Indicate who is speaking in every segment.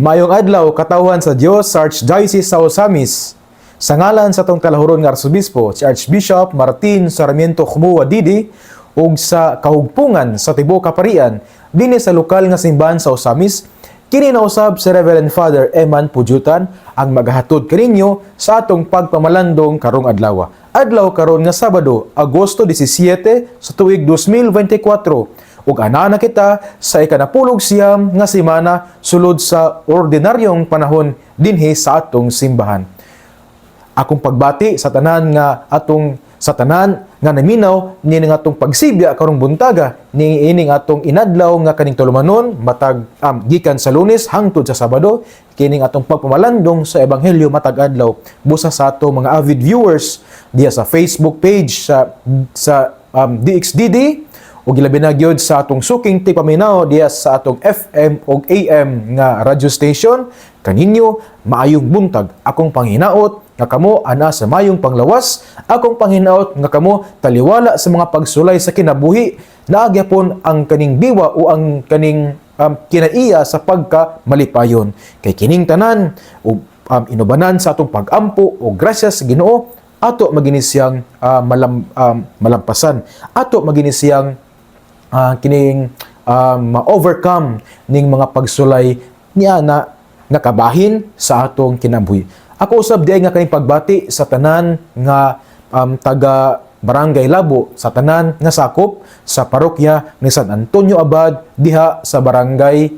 Speaker 1: Mayong adlaw katawhan sa Dios sa Archdiocese sa Osamis. Sa ngalan sa tong kalahuron nga Arsobispo, si Archbishop Martin Sarmiento Khumuwa Didi, ug sa kahugpungan sa tibuok kaparian dinhi sa lokal nga simbahan sa Osamis, kini nausab si Reverend Father Eman Pujutan ang maghatod kaninyo sa atong pagpamalandong karong adlaw. Adlaw karon nga Sabado, Agosto 17 sa tuig 2024. Ug ana kita sa ikanapulog siyam nga semana sulod sa ordinaryong panahon dinhi sa atong simbahan. Akong pagbati sa tanan nga naminaw ni nga atong pagsibya karong buntaga ni ining atong inadlaw nga kaning tulumanon matag gikan sa Lunes hangtod sa Sabado kining atong pagpamalandong sa ebanghelyo matag adlaw busa sa atong mga avid viewers diya sa Facebook page sa DXDD ug ilabi na gyud sa atong suking tipaminaw diya sa atong FM ug AM nga radio station. Kaninyo maayong buntag. Akong panghinaot nga kamo ana sa mayong panglawas, akong panghinaot nga kamo taliwala sa mga pagsulay sa kinabuhi, naagyapon ang kaning biwa o ang kaning kinaiya sa pagka malipayon. Kay kining tanan ug inubanan sa atong pagampo o grasya sa Ginoo, ato maginisiyang malampasan, ato maginisiyang kining ma-overcome ning mga pagsulay niya na nakabahin sa atong kinabuhi. Ako usab diay nga kaning pagbati sa tanan nga taga Barangay Labo, sa tanan nga sakop sa parokya ni San Antonio Abad diha sa Barangay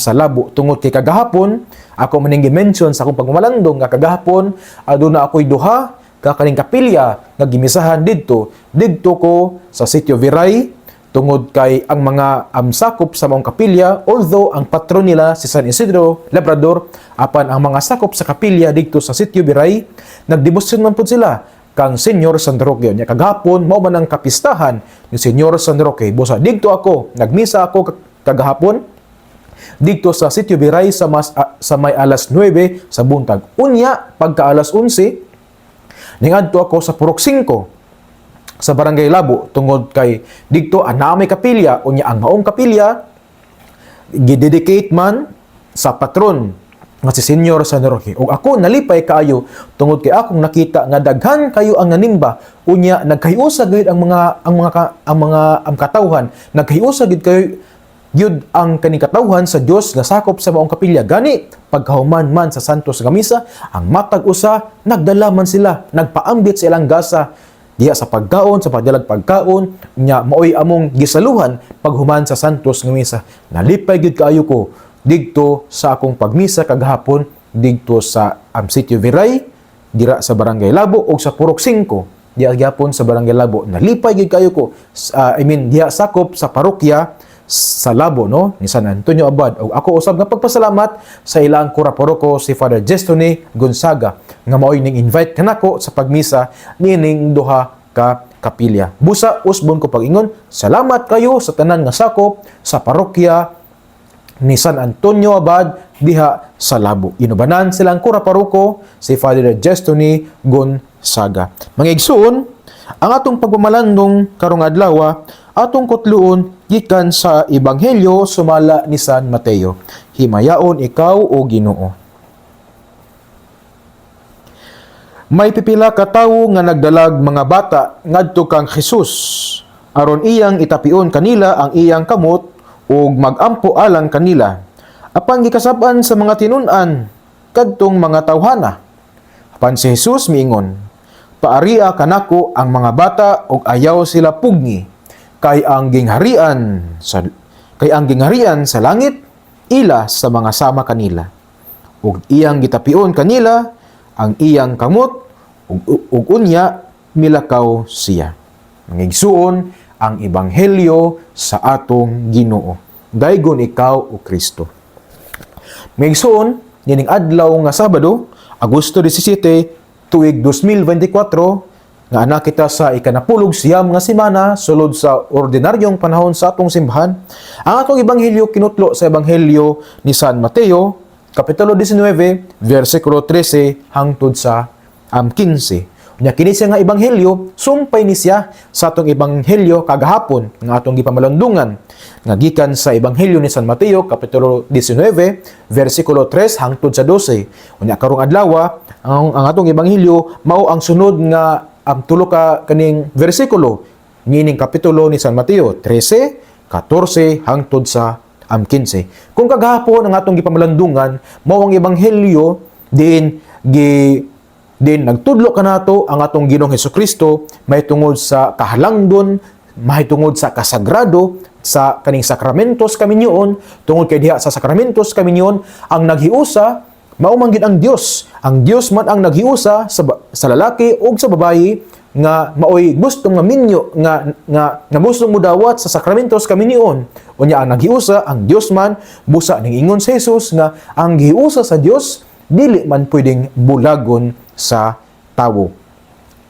Speaker 1: sa Labo. Tungod kay kagahapon, ako maning gi-mention sa akong pagmamalandong nga kagahapon, aduna ako'y duha ka kaning kapilya nga gimisahan didto ko sa Sitio Viray. Tungod kay ang mga sakop sa maong kapilya, although ang patron nila si San Isidro Labrador, apan ang mga sakop sa kapilya dito sa Sitio Biray, nagdebosyon man po sila kang Senyor San Roque. Nya kagahapon mao man ang kapistahan ni Senyor San Roque. Busa dito ako, nagmisa ako kagahapon dito sa Sitio Biray sa may alas 9 sa buntag. Unya pagka alas 11 ningadto ako sa Purok 5 sa Barangay Labo tungod kay dito ana may kapilya unya ang maong kapilya gidedicate man sa patron nga si Senyor San Roque. Ug ako nalipay kaayo tungod kay akong nakita nga daghan kayo ang nanimba unya nagkayusa gid ang mga katawhan, nagkayusa gid kayo yun ang kaning katawhan sa Dios nga sakop sa maong kapilya. Gani pagkahuman man sa Santos nga misa, ang matag usa nagdala man sila, nagpaambit sa ilang gasa diya sa pagkaon, sa pagdalag pagkaon, nya maoy among gisaluhan paghuman sa Santos nga misa. Nalipay gyud kaayo ko didto sa akong pagmisa kagahapon didto sa Sitio Viray, dira sa Barangay Labo ug sa Purok 5 diya gyapon sa Barangay Labo. Nalipay gyud kaayo ko diya sakop sa parokya sa Labo ni San Antonio Abad. O ako usab nga pagpasalamat sa ilang kuraporoko si Father Jestone Gonzaga nga maoy ning invite kanako sa pagmisa nining duha ka kapilya. Busa usbon ko pag-ingon, salamat kayo sa tanan nga sakop sa parokya ni San Antonio Abad diha sa Labo. Inubanan silang kuraporoko si Father Jestone Gonzaga. Mga igsoon, ang atong pagmamalandong karong adlaw atong kutluon gikan sa Ebanghelyo sumala ni San Mateo. Himayaon ikaw o Ginoo. May pipila ka tawo nga nagdalag mga bata ngadto kang Hesus aron iyang itapion kanila ang iyang kamot ug magampo alang kanila. Apan gikasab-an sa mga tinun-an kadtong mga tawhana. Apan si Hesus miingon, "Paaria kanako ang mga bata ug ayaw sila pugni, kay ang gingharian sa langit ila sa mga sama kanila. Ug iyang gitapion kanila ang iyang kamot ug unya milakaw siya." Mga igsuon, ang ebanghelyo sa atong Ginoo. Daygon ikaw o Kristo. Mga igsuon, nining adlaw nga Sabado, Agosto 17, tuig 2024, nga ana kita sa ikanapulog siyam nga semana sulod sa ordinaryong panahon sa atong simbahan. Ang atong ebanghelyo kinutlo sa ebanghelyo ni San Mateo, kapitulo 19, versikulo 13 hangtod sa 15. Nya kini siya nga ebanghelyo, sumpay ni siya sa atong ebanghelyo kagahapon nga atong gipamalandungan nga gikan sa ebanghelyo ni San Mateo kapitulo 19 versikulo 3 hangtod sa 12. Unya karong adlaw ang atong ebanghelyo mao ang sunod nga tulo ka kaning versikulo nining kapitulo ni San Mateo 13, 14 hangtod sa 15. Kung kagahapon ang atong gipamalandungan mao ang ebanghelyo din nagtudlo kanato ang atong Ginoong Hesukristo may tungod sa kahalangdon, may tungod sa kasagrado sa kaning sakramentos kaminyoon, tungod kay diha sa sakramentos kaminyoon ang naghiusa mao man gid ang Dios. Ang Dios man ang naghiusa sa lalaki ug sa babayi nga maoy gustong maminyo nga gustong mudawat sa sakramentos kaminyoon. Unya ang naghiusa ang Dios man busa ning ingon sa Jesus nga ang giusa sa Dios dili man pwedeng bulagon sa tawo.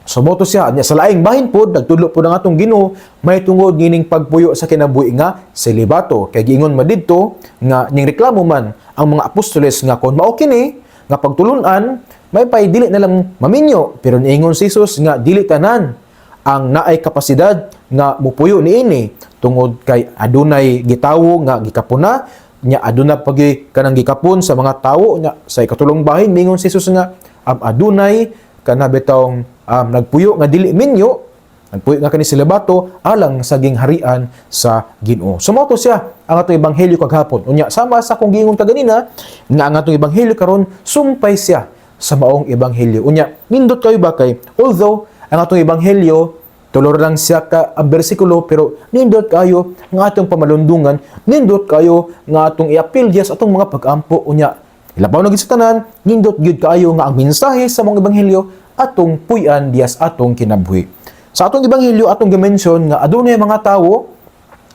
Speaker 1: So moto siya nya sa laing bahin pod nagtudlo pod ang atong Ginoo may tungod gining pagpuyo sa kinabuhi nga selibato kay giingon madidto nga ning reklamo man ang mga apostoles nga kon mao kini nga pagtulun-an may pay dili na lang maminyo pero niingon si Jesus nga dili tanan ang naay kapasidad nga mupuyo niini tungod kay adunay gitawo nga gikapuna nya aduna pagi kanang gikapon sa mga tawo nya sa ikatulong bahin mingon si Jesus nga adunay kana betawng nagpuyo nga dili minyo nagpuyo nga kani selibato alang sa gingharian sa Ginoo. So mao to siya ang atong ebanghelyo kaghapon. Unya sama sa kung giingon kaganina nga ang atong ebanghelyo karon sumpay siya sa maong ebanghelyo. Unya nindot kayo ba kay although ang atong ebanghelyo tulor lang siya ka bersikulo pero nindot kayo nga atong pamalundungan, nindot kayo nga atong iapil sa atong mga pag-ampo unya. Ilabaw na gid sa tanan, nindot gyud kaayo nga ang mensahe sa mga ebanghelyo atong puy-an dias atong kinabuhi. Sa atong ebanghelyo atong gimension nga adunay mga tawo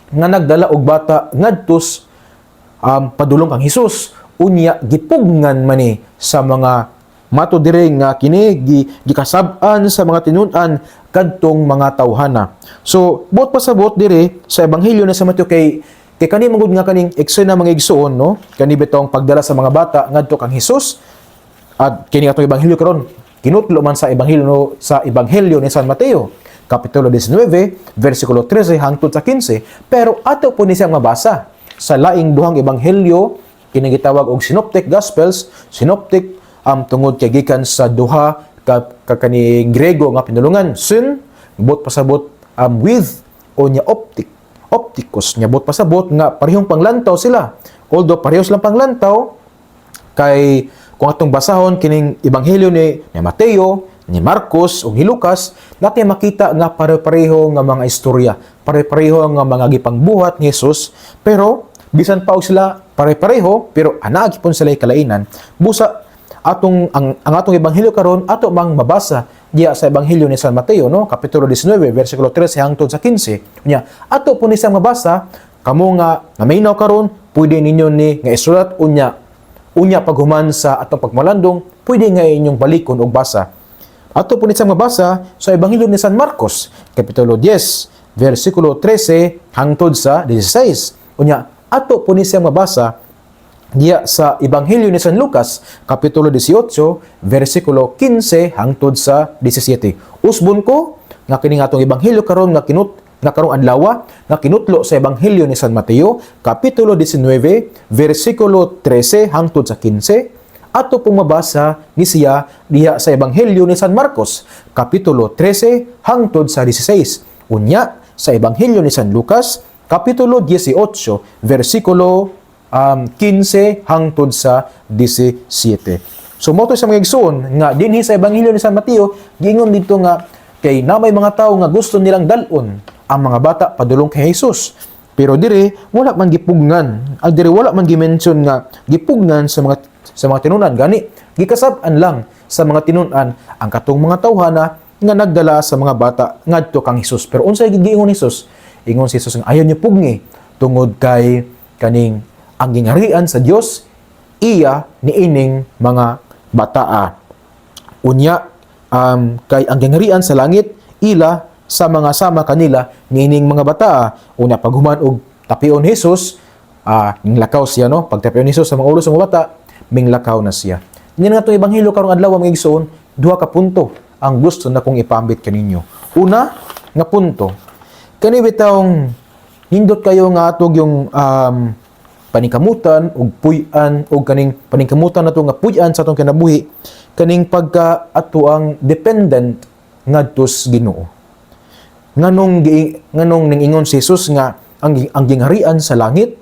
Speaker 1: nga nagdala og bata ngadtos padulong kang Hesus. Unya gipugnan man ni sa mga mato dire nga kini gikasab-an sa mga tinun-an kadtong mga tawhana. So buot pasabot dire sa ebanghelyo na sa Mateo kay kani mangud nga kaning eksena mga igsoon no kani betong pagdala sa mga bata ngadto kang Hesus at kini atong ebanghelyo karon kinutlo man sa ebanghelyo ni San Mateo kapitulo 19 versikulo 13 hangtod sa 15 pero ato po ni siyang mabasa sa laing duhang ebanghelyo kini gitawag og synoptic gospels synoptic tungod kay gikan sa duha ka kani Grego nga pinulungan syn bot pasabot with o nya optikos nya bot pasabot nga parehong panglantaw sila although parehos lang panglantaw kay kung atong basahon kining ebanghelyo ni Mateo ni Marcos o ni Lucas natin makita nga pare-pareho nga mga istorya pare-pareho nga mga gipangbuhat ni Jesus pero bisan pa og sila pare-pareho pero ana gipon sila kalainan busa ang atong ebanghelyo karon ato mang mabasa diya sa ebanghelyo ni San Mateo no kapitulo 19 versikulo 13 hangtod sa 15 nya ato po ni siyang mabasa kamo nga maynaw karon pwede ninyo ni nga isulat unya paghuman sa atong pagmalandong pwede nga inyong balikon og basa ato po ni siyang mabasa sa ebanghelyo ni San Marcos kapitulo 10 versikulo 13 hangtod sa 16 unya ato po ni siyang mabasa diya sa ebanghelyo ni San Lucas kapitulo 18 versikulo 15 hangtod sa 17 usbon ko nga kini atong ebanghelyo karon nga karong adlaw nga kinutlo sa ebanghelyo ni San Mateo kapitulo 19 versikulo 13 hangtod sa 15 ato pong mabasa ni siya diya sa ebanghelyo ni San Marcos kapitulo 13 hangtod sa 16 unya sa ebanghelyo ni San Lucas kapitulo 18 versikulo 15 hangtod sa 17. So mo to sa mga igsoon nga dinhi sa ebanghelyo ni San Mateo giingon dito nga kay namay mga tawo nga gusto nilang dalon ang mga bata padulong kay Jesus. Pero dire wala man gipugnan. Dire wala man gi-mention nga gipugnan sa mga tinunan gani gikasab-an lang sa mga tinunan ang katong mga tawhana nga nagdala sa mga bata ngadto kang Jesus. Pero unsay giingon ni Jesus? Ingon si Jesus nga ayaw niyo pugni tungod kay kaning ang gingharian sa Dios iya niining mga bataa. Unya kay ang gingharian sa langit ila sa mga sama kanila niining mga bataa. Unya paghuman og tapion Jesus ninglakaw siya no pagtapion ni Jesus sa mga ulo sa mga bata minglakaw na siya. Nya nga itong ebanghelyo karong adlaw mga igsoon duha ka punto ang gusto na kong ipambit kaninyo. Una nga punto, kani bitawng nindot kayo nga atog yung paningkamutan ug puy-an ug kaning paningkamutan nato nga puy-an sa atong kinabuhi, kaning pagka ato ang dependent ngadto sa Ginoo. Nganong ningingon si Jesus nga ang gingharian sa langit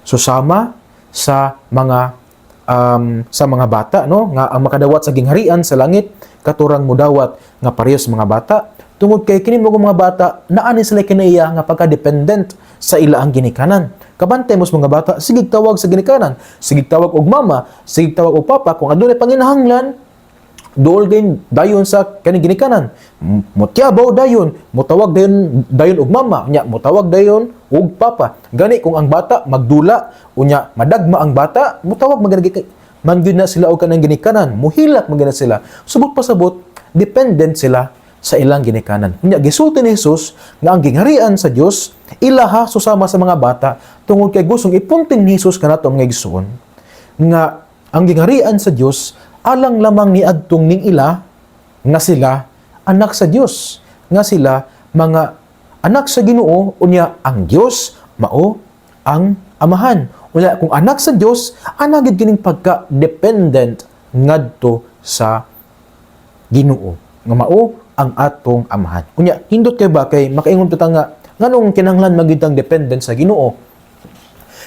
Speaker 1: susama sa mga bata, no, nga ang makadawat sa gingharian sa langit katurang mudawat nga parehas mga bata, tungod kay kini mga bata naani sila kinaiya nga pagka-dependent sa ila ang ginikanan. Kabantay mos mga bata, sige tawag sa ginikanan, sige tawag og mama, sige tawag og papa, kung adunay panginahanglan dool dayon sa kaning ginikanan, mutyabaw dayon, mutawag dayon og mama, nya mutawag dayon og papa. Gani kung ang bata magdula unya madagma ang bata, mutawag man gyud na sila og kanang ginikanan, muhilak man gyud na sila. Subot pasabot dependent sila sa ilang ginikanan. Unya gisulti ni Jesus nga ang gingharian sa Dios ilaha susama sa mga bata tungod kay gustong ipunting ni Jesus kanato mga igsoon nga ang gingharian sa Dios alang lamang ni adtong ning ila nga sila anak sa Dios, nga sila mga anak sa Ginoo, unya ang Dios mao ang amahan. Unya kung anak sa Dios, ana gid kining pagka-dependent ngadto sa Ginoo, nga mao ang atong amahan. Unya hindot kay ba kay makaingon ta nga nganong kinahanglan magitang dependent sa Ginoo?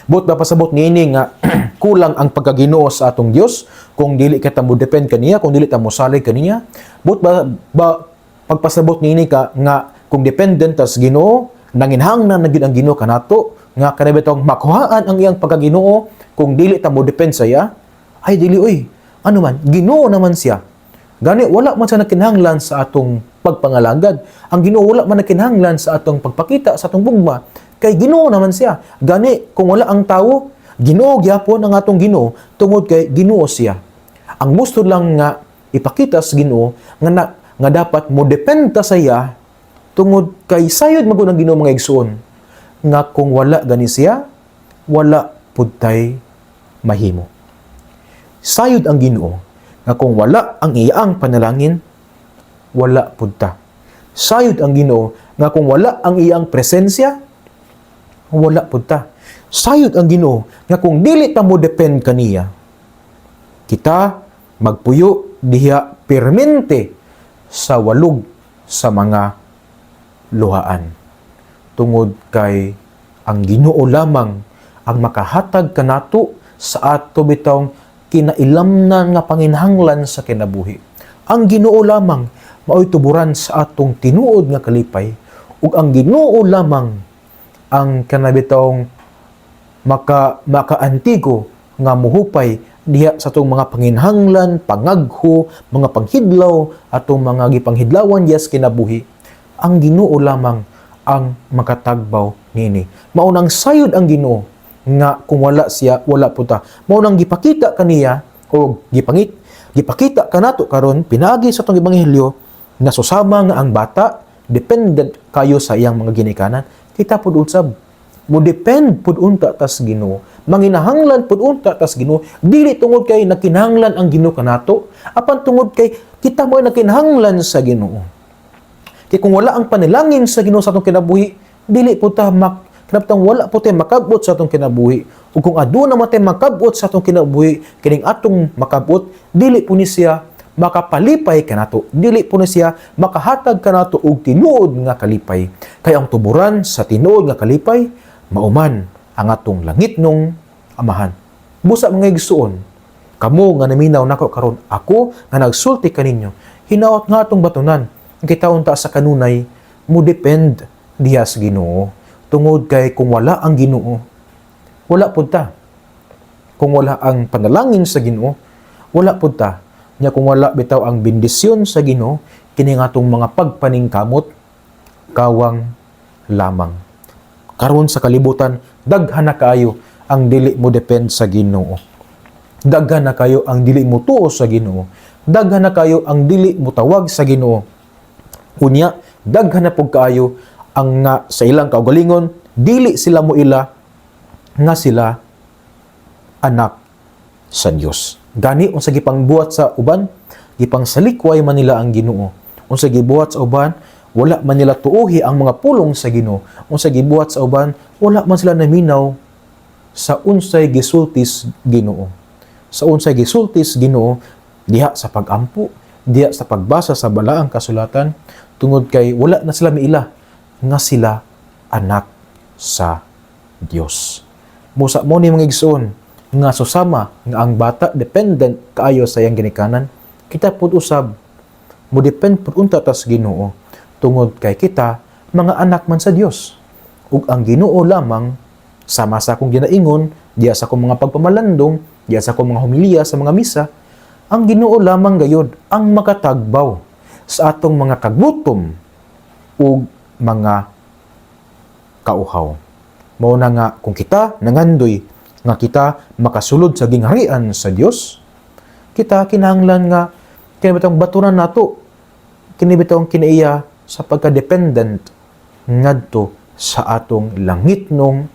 Speaker 1: But ba pasabot niini nga kulang ang pagkaginoo sa atong Dios kung dili kita mo depend kaniya, kung dili ta mo salig kaniya? But ba pagpasabot niini ka nga kung dependent ta sa Ginoo, nanginhanglan na gyud ang Ginoo kanato nga kanay bitong makuhaan ang iyang pagkaginoo kung dili ta mo depend sa iya? Ay dili oy. Ano man, Ginoo naman siya. Gani wala man sa nakinahanglan sa atong pagpangalagad. Ang Ginoo wala man nakinahanglan sa atong pagpakita sa atong bugma. Kay Ginoo naman siya. Gani kung wala ang tawo, Ginoo gyapon ang atong Ginoo tungod kay Ginoo siya. Ang gusto lang nga ipakita sa Ginoo nga dapat mo dependa sa iya tungod kay sayod magud ang Ginoo mga igsoon nga kung wala gani siya, wala pud tay mahimo. Sayod ang Ginoo nga kung wala ang iyang panalangin, wala pud ta. Sayod ang Ginoo nga kung wala ang iyang presensya, wala pud ta. Sayod ang Ginoo nga kung dili ta mo depend kaniya, kita magpuyo diha permente sa walog sa mga luhaan. Tungod kay ang Ginoo lamang ang makahatag kanato sa ato bitawng kinailamnan nga panginhanglan sa kinabuhi. Ang Ginoo lamang mao'y tuburan sa atong tinuod nga kalipay, ug ang Ginoo lamang ang kanabitong makaantigo nga muhupay diha sa atong mga panginhanglan, pangagho, mga panghidlaw, atong mga gipanghidlawan diha sa kinabuhi. Ang Ginoo lamang ang makatagbaw nini. Maunang sayod ang Ginoo nga kung wala siya, wala po ta. Maunang gipakita kaniya o gipakita kanato karon pinagi sa atong ebanghelyo na susama nga ang bata dependent kayo sa iyang mga ginikanan. Kita pud usab mo depend pud unta tas Ginoo, manginahanglan pud unta tas Ginoo, dili tungod kay nakinahanglan ang Ginoo kanato, apan tungod kay kita mo nakinahanglan sa Ginoo. Kay kung wala ang panalangin sa Ginoo sa atong kinabuhi, dili pud ta kanaptang wala pud tay makabot sa atong kinabuhi. Ug kung aduna man tay makabot sa atong kinabuhi, kining atong makabot, dili pud ni siya makapalipay kanato, dili po na siya makahatag kanato og tinuod nga kalipay. Kay ang tuburan sa tinuod nga kalipay mauman ang atong langitnong amahan. Busa mga igsuon, kamo nga naminaw nako karon, ako nga nagsulti kaninyo, hinaot nga atong batunan kita unta sa kanunay mo depend diha sa Ginoo. Tungod kay kung wala ang Ginoo, wala pud ta. Kung wala ang panalangin sa Ginoo, wala pud ta. Nya kung wala bitaw ang bendisyon sa Ginoo, kini nga atong mga pagpaningkamot kawang lamang. Karon sa kalibutan, daghan na kayo ang dili mo depend sa Ginoo. Daghan na kayo ang dili mo tuo sa Ginoo. Daghan na kayo ang dili mo tawag sa Ginoo. Unya, daghan na pug kaayo ang nga sa ilang kaugalingon, dili sila mo ila nga sila anak sa Dios. Gani unsa gipangbuhat sa uban, gipang salikway man nila ang Ginoo. Unsa gibuhat sa uban, wala man nila tuohi ang mga pulong sa Ginoo. Unsa gibuhat sa uban, wala man sila naminaw sa unsay gisultis Ginoo. Sa unsay gisultis Ginoo diha sa pagampo, diha sa pagbasa sa balaang kasulatan, tungod kay wala na sila miila nga sila anak sa Dios. Musa mo ni mga igsoon nga susama nga ang bata dependent kaayo sa iyang ginikanan, kita pud usab mo depend pud unta ta sa Ginoo tungod kay kita mga anak man sa Dios. Ug ang Ginoo lamang sama sa akong ginaingon diya sa akong mga pagpamalandong, diya sa akong mga homilya sa mga misa, ang Ginoo lamang gayud ang makatagbaw sa atong mga kagutom ug mga kauhaw. Mao na nga kung kita nangandoy nga kita makasulod sa gingharian sa Dios, kita kinahanglan nga kinibitang baturan nato, kinibitang kinaiya sa pagka-dependent ngadto sa atong langitnong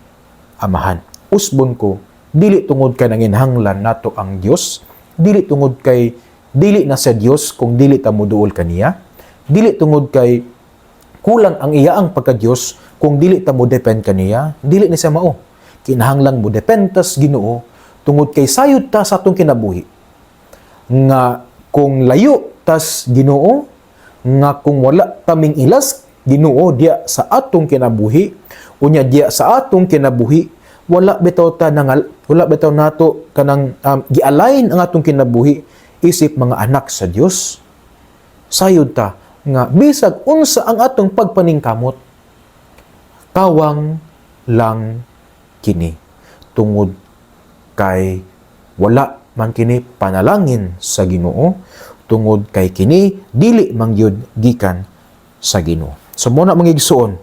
Speaker 1: Amahan. Usbon ko, dili tungod kay nanginhanglan nato ang Dios, dili tungod kay dili na sa Dios kung dili ta moduol kaniya, dili tungod kay kulang ang iyaang pagka-Dios kung dili ta mo depend kaniya, dili ni siya mao. Kinahanglan mo depend tas Ginoo tungod kay sayod ta sa atong kinabuhi. Nga kung layo tas Ginoo, nga kung wala taming ilas Ginoo diya sa atong kinabuhi, unya diya sa atong kinabuhi, wala bitaw nato kanang gi-align ang atong kinabuhi isip mga anak sa Dios. Sayod ta nga bisag unsa ang atong pagpaningkamot, tawang lang kini tungod kay wala man kini panalangin sa Ginoo, tungod kay kini dili man gyud gikan sa Ginoo. So mo na mga igsoon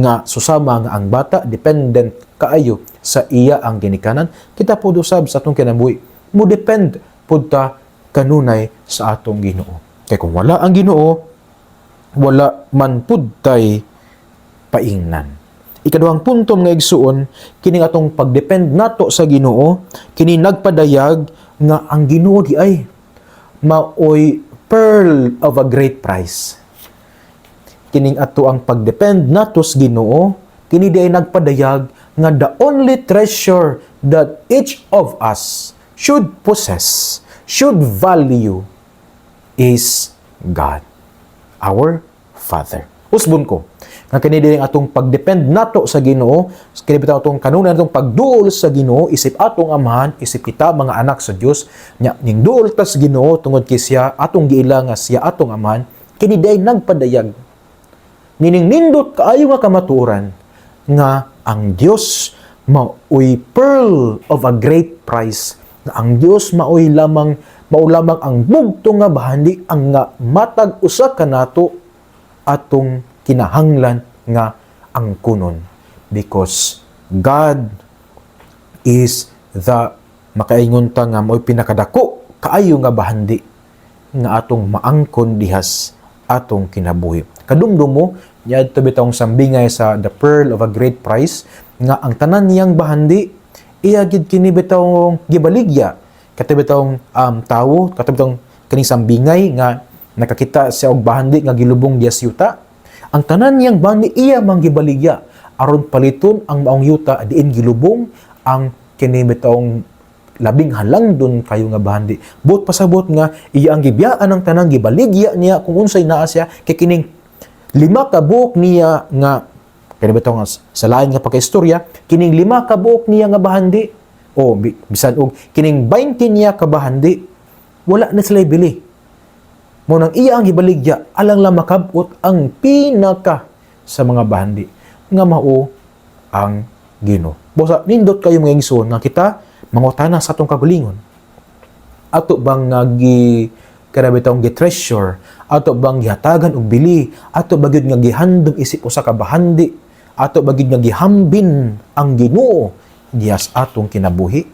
Speaker 1: nga susama nga ang bata dependent kaayo sa iya ang ginikanan, kita pud usab sa atong kinabuhi mo depend pud ta kanunay sa atong Ginoo. Kay kung wala ang Ginoo, wala man pud tay paingnan. Ikaduhang punto mga igsuon, kini atong pagdepend nato sa Ginoo, kini nagpadayag nga ang Ginoo di ay maoy pearl of a great price. Kining ato ang pagdepend nato sa Ginoo, kini di ay nagpadayag nga the only treasure that each of us should possess, should value is God, our Father. Usbon ko, nga kini dili atong pagdepend nato sa Ginoo, kini bitaw atong kanunay atong pagduol sa Ginoo isip atong amahan, isip kita mga anak sa Dios, nya ning duol ta sa Ginoo tungod kay siya atong giila nga siya atong amahan, kini day nagpadayag. Nining nindot kaayo nga kamatuoran nga ang Dios maoy pearl of a great price, nga ang Dios mao lamang ang bugto nga bahandi ang nga matag usa kanato atong kinahanglan nga angkunon, because God is the makaingon ta nga mo'y pinakadako kaayo nga bahandi nga atong maangkon dihas atong kinabuhi. Kadumdum mo niya ito bitong sambingay sa the pearl of a great price nga ang tanan niyang bahandi iya gid kini bitong gibaligya katibitong tawo katibitong kini sambingay nga nakakita siya og bahandi nga gilubong diya sa yuta. Ang tanan niyang bahandi iya mang gibaligya aron paliton ang maong yuta diin gilubong ang kini bitong labing halangdon kayo nga bahandi. Buot pasabot nga iya ang gibiyaan ang tanang gibaligya niya kung unsay naa siya kay kining 5 ka buok niya nga kani bitong sa lain nga pagkaistorya, kining 5 ka buok niya nga bahandi o bisan og kining 20 niya ka bahandi wala na sila bili. Mo nang iya ang gibaligya alang lang makabot ang pinaka sa mga bahandi nga mao ang Ginoo. Bosa nindot kayo mga igsoon nga kita mangutana sa atong kagalingon. Ato bang karabitong gi-treasure, ato bang gihatagan og bili, ato bagid nga gihandom isip usa ka bahandi, ato bagid nga gihambin ang Ginoo diyas atong kinabuhi.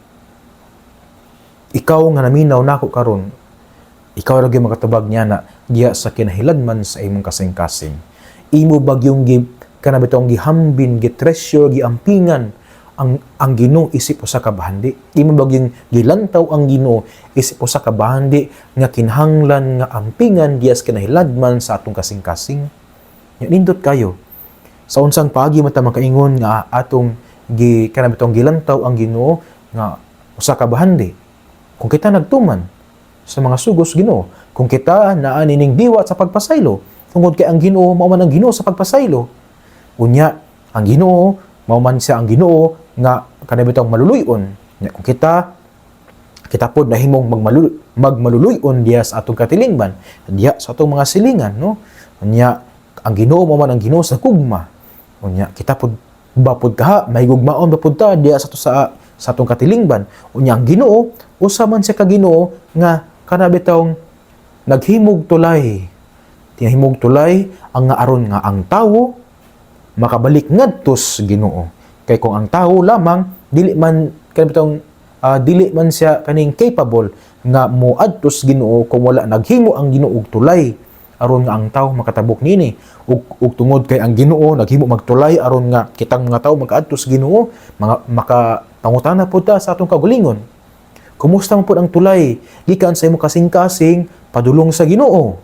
Speaker 1: Ikaw nga naminaw nako karon, ikaw ra gyud makatubag niya na diya sa kinahilagman sa imong kasing-kasing. Imo bagyong kanabitong gihambin, gi-treasure, giampingan ang Ginoo isip usa ka bahandi. Di mo bagyong gilantaw ang Ginoo isip usa ka bahandi nga kinahanglan nga ampingan diyas kinahiladman sa atong kasing-kasing. Nindot kayo. Sa unsang paagi man ta makaingon nga atong kanabitong gilantaw ang Ginoo nga usa ka bahandi. Kung kita nagtuman sa mga sugos Ginoo, kung kita naa nining diwa sa pagpasaylo, tungod kay ang Ginoo mao man ang Ginoo sa pagpasaylo. Unya, ang Ginoo mao man siya ang Ginoo nga kanabitong maluluyon. Kung kita pod nahimong magmaluluyon diya sa atong katilingban, diya sa atong mga silingan, no? Unya, ang Ginoo mao man ang Ginoo sa gugma. Unya, kita pod bapod kaha mahigugmaon bapod ta diya sa atong katilingban. Unya, ang Ginoo usa man siya ka Ginoo nga kanabitong naghimog tulay. Tinahimog tulay ang nga aron nga ang tawo makabalik ngadto sa Ginoo. Kay kung ang tawo lamang dili man siya kaning capable nga moadto sa Ginoo kung wala naghimo ang Ginoo og tulay aron nga ang tawo makatabok nini ug tungod kay ang Ginoo naghimo magtulay aron nga kitang mga tawo makaadto sa Ginoo makapangutana pud ta sa atong kaugalingon. Kumusta man pud ang tulay gikan sa imong kasing-kasing padulong sa Ginoo?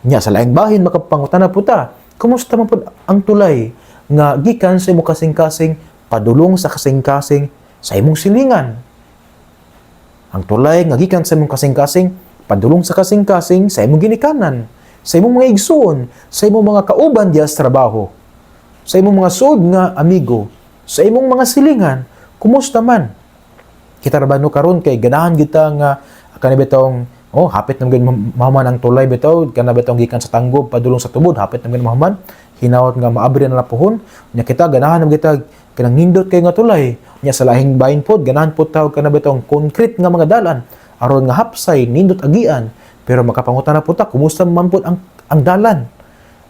Speaker 1: Nya sa laing bahin makapangutana pud ta. Kumusta man pud ang tulay nga gikan sa imong kasing-kasing padulong sa kasing-kasing sa imong silingan? Ang tulay nga gikan sa imong kasing-kasing padulong sa kasing-kasing sa imong ginikanan, sa imong mga igsoon, sa imong mga kauban diya sa trabaho, sa imong mga suod nga amigo, sa imong mga silingan. Kumusta man? Kita rabano karon kay ganahan kita nga kanabitong hapit naman mahuman ang tulay bitaw kanabitong gikan sa tanggob padulong sa tubod hapit naman mahuman hinawat nga maabri na napuhon nya kita ganahan naman kita kanang nindot kay nga tulay nya sa lahing bahin pod ganahan pod taw kanabitong concrete nga mga dalan aron nga hapsay nindot agian pero makapangutan na pod ta kumusta man pod ang dalan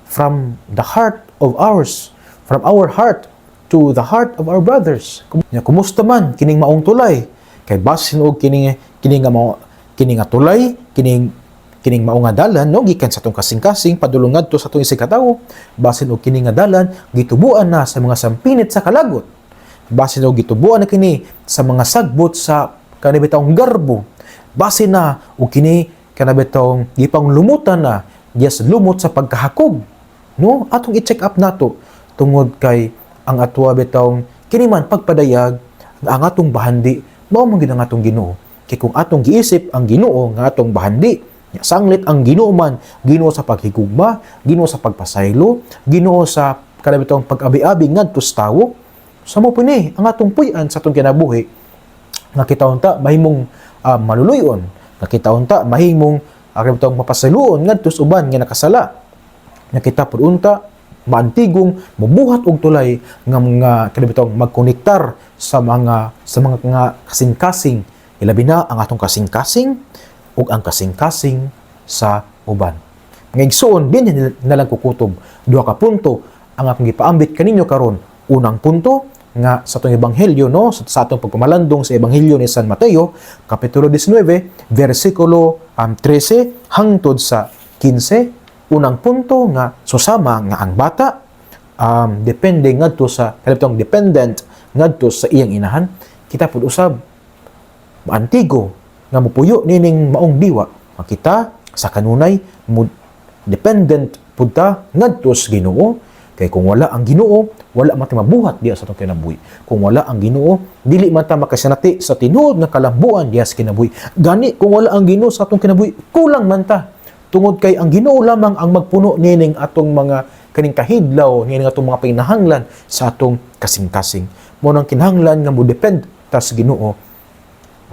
Speaker 1: from the heart of ours, from our heart to the heart of our brothers. Kumusta man kining maong tulay? Kay basin og kining nga tulay, kining mao nga dalan no gikan sa atong kasing-kasing padulong ngadto sa atong isig ka tawo. Basin og kining nga dalan gitubuan na sa mga sampinit sa kalagot. Basin og gitubuan na kini sa mga sagbot sa kanabitawng garbo. Basin na og kini kanabitawng gipang lumutan na diya lumot sa pagkahakog. No, atong i-check up nato tungod kay ang atwa bitawng kini man pagpadayag ang atong bahandi mao man gid ang atong Ginoo. Kay kung atong giisip ang Ginoo nga atong bahandi, sanglit ang Ginoo man, Ginoo sa paghigugma, Ginoo sa pagpasaylo, Ginoo sa kanabitawng pag-abi-abi ngadto sa tawo. Samo po ni ang atong puy-an sa atong kinabuhi nga kita unta mahimong maluluyon, nga kita unta mahimong kanabitawng mapasaluon ngadto sa uban nga nakasala. Nga kita pud unta maantigong mabuhat og tulay nga kanabitawng magkonektar sa mga nga kasing-kasing, ilabi na ang atong kasing-kasing ug ang kasing-kasing sa uban. Nga igsoon din na lang kukutob duha ka punto ang akong gipaambit kaninyo karon. Unang punto nga sa atong ebanghelyo no sa atong pagpamalandong sa ebanghelyo ni San Mateo kapitulo 19 bersikulo 13 hangtod sa 15. Unang punto nga susama nga ang bata depende ngadto sa kanabitawng dependent ngadto sa iyang inahan. Kita pud usab maantigo nga mopuyo nining maong diwa. Makita sa kanunay dependent pud ta ngadto sa Ginoo. Kay kung wala ang Ginoo, wala man ta mabuhat diya sa atong kinabuhi. Kung wala ang Ginoo, dili man ta makasinati sa tinuod nga kalambuan diya sa kinabuhi. Gani kung wala ang Ginoo sa atong kinabuhi, kulang man ta. Tungod kay ang Ginoo lamang ang magpuno nining atong mga kaning kahidlaw, nining atong mga pinahanglan sa atong kasing-kasing. Mo nang kinahanglan nga mo depend ta sa Ginoo.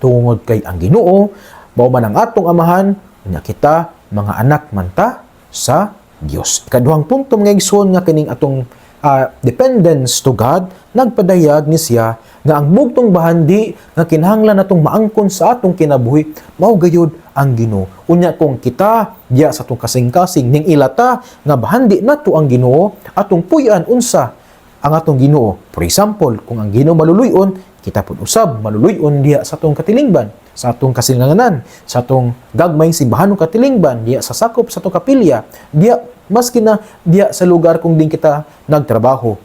Speaker 1: Tungod kay ang Ginoo mao man ang atong amahan, nya kita mga anak man ta sa Dios. Ikaduhang punto mga igsoon nga kining atong dependence to God, nagpadayag ni siya nga ang bugtong bahandi nga kinahanglan natong maangkon sa atong kinabuhi mao gayud ang Ginoo. Unya kung kita diya sa atong kasing-kasing ning ilata nga bahandi nato ang Ginoo, atong puy-an unsa ang atong Ginoo. For example, kung ang Ginoo maluluyon, kita pud usab maluluyon diya sa atong katilingban, sa atong kasilinganan, sa atong gagmayng simbahanong katilingban, diya sa sakop sa atong kapilya, diya maski na diya sa lugar kung din kita nagtrabaho.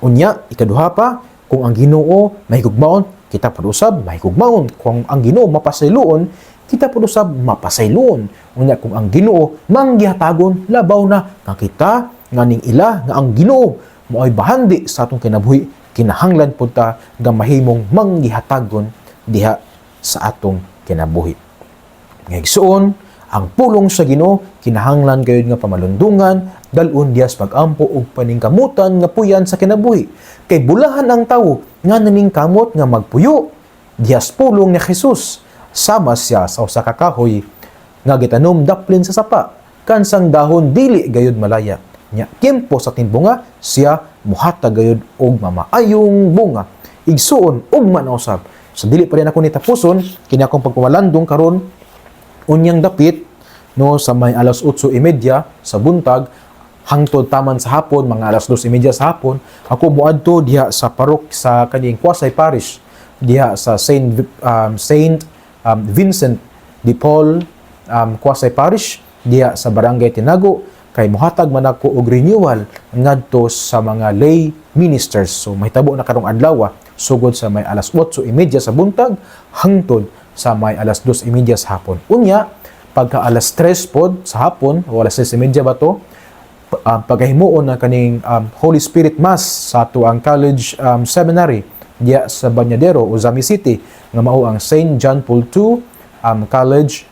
Speaker 1: Unya, ikaduha pa, Kung ang Ginoo mahigugmaon, kita pag-usab mahigugmaon. Kung ang Ginoo mapasayloon, kita pag-usab mapasayloon. Unya kung ang Ginoo manggihatagon, labaw na nga kita nganing ila nga ang Ginoo mo'y bahandi sa atong kinabuhi, kinahanglan pud ta nga mahimong manggihatagon diha sa atong kinabuhi. Ngaigsuon, ang pulong sa Ginoo kinahanglan gayud nga pamalundungan, dalun diyas pagampo ug paningkamutan nga puyan sa kinabuhi. Kay bulahan ang tawo nga naningkamot nga magpuyo diyas pulong ni Jesus. Sama siya sa usa ka kahoy nga gitanom daplin sa sapa, kansang dahon dili gayud malaya. Nya tiempo sa tinbunga siya muhatag gayud og mamaayong bunga. Igsuon ug manausab. So dili pa rin ako nitapuson kini akong pagpamalandong karon unyang dapit no sa may alas 8:30 sa buntag hangtod taman sa hapon mga alas 2:30 sa hapon ako moadto diha sa parok sa kaning Quasay Parish diha sa Saint Vincent de Paul Quasay Parish diha sa Barangay Tinago kay mohatag man ako og renewal ngadto sa mga lay ministers. So mahitabo na karong adlaw sugod sa may alas 8:30 sa buntag hangtod sa may alas 2:30 sa hapon. Unya pagka alas 3 pod sa hapon o alas 6:30 ba to pagkahimuon na kaning Holy Spirit Mass sa ato ang college seminary diya sa Banyadero, Ozami City nga mao ang St. John Paul II College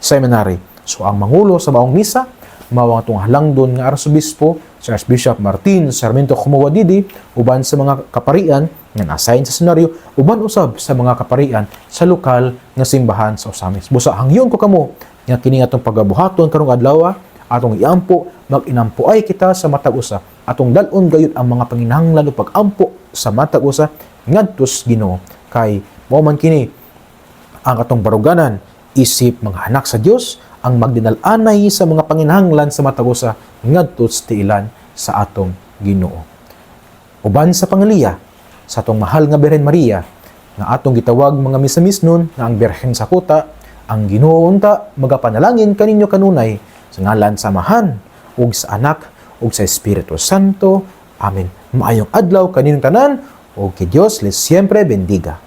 Speaker 1: Seminary. So ang mangulo sa maong misa mao ang atong halangdon nga Arsobispo si Archbishop Martin Sarmiento Kumuwadidi uban sa mga kaparian nga na-assign sa senaryo uban usab sa mga kaparian sa lokal nga simbahan sa Osamis. Busa hangyon ko kamo nga kini atong pagabuhaton karong adlaw atong iampo mag-inampo ay kita sa matag usa atong dalon gayud ang mga panginahanglan ug pag-ampo sa matag usa ngadtos Ginoo kay mao man kini ang atong baruganan isip mga anak sa Dios ang magdinal-anay sa mga panginahanglan sa matag usa ngadto sa tiilan sa atong Ginoo. Uban sa pangaliya sa atong mahal nga Birhen Maria nga atong gitawag mga misamisnon nga ang Birhen sa kuta, ang Ginoo unta magapanalangin kaninyo kanunay sa ngalan sa Amahan ug sa Anak ug sa Espiritu Santo. Amen. Maayong adlaw kaninyong tanan ug ki Dios les siempre bendiga.